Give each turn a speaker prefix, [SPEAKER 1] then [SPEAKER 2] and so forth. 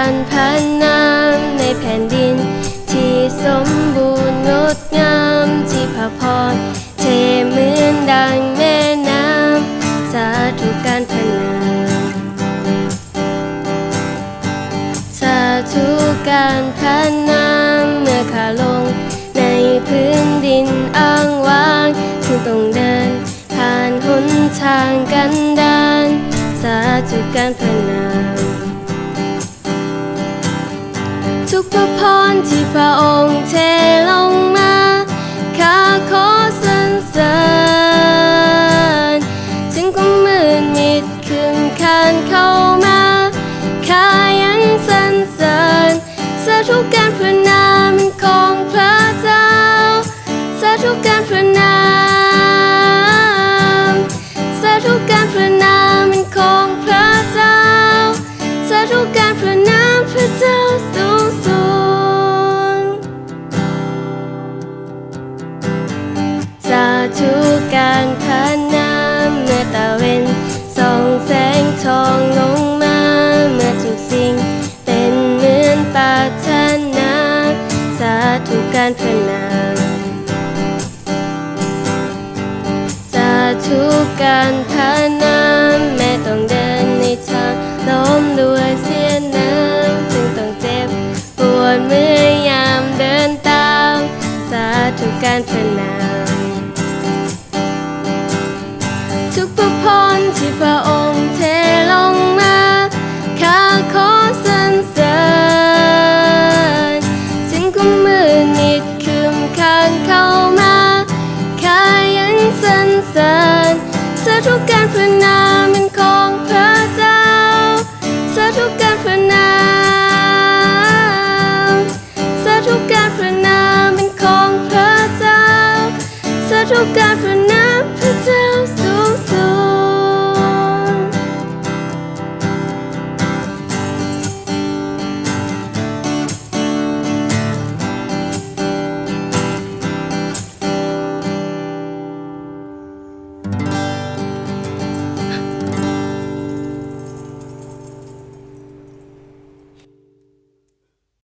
[SPEAKER 1] การพันน้ำในแผ่นดินที่สมบูรณ์งดงามที่พระพรเทเหมือนดังแม่น้ำสาธุการพันน้ำสาธุการพันน้ำเมื่อข้าลงในพื้นดินอ้างว้างซึ่งต้องเดินผ่านหนทางกันดารสาธุการพันน้ำทุกพระพรที่พระองค์เทลงมาข้าขอสรรเสริญถึงความมืดมิดคืนคานเข้ามาข้ายังสรรเสริญสาธุการพระนามของพระเจ้าสาธุการพระนามสาธุการพระนามของพระเจ้าสาธุการพระนามพระเจ้าสูงสุดสาธุการพระนามเมื่อตะเวนส่องแสงทองลงมาเมื่อทุกสิ่งเป็นเหมือนปรารถนาสาธุการพระนามสาธุการพระนามแม้ต้องเดินในทางล้มด้วยเสียน้ำจึงต้องเจ็บปวดเมื่อยามเดินตามสาธุการพระนามทุกพระพรที่พระองค์เทลงมาข้าขอสรรเสริญถึงความมืดมิดคืนคานเข้ามาข้ายังสรรเสริญสาธุการพระนามของพระเจ้าสาธุการพระนามสาธุการพระนามของพระเจ้าสาธุการพระนาม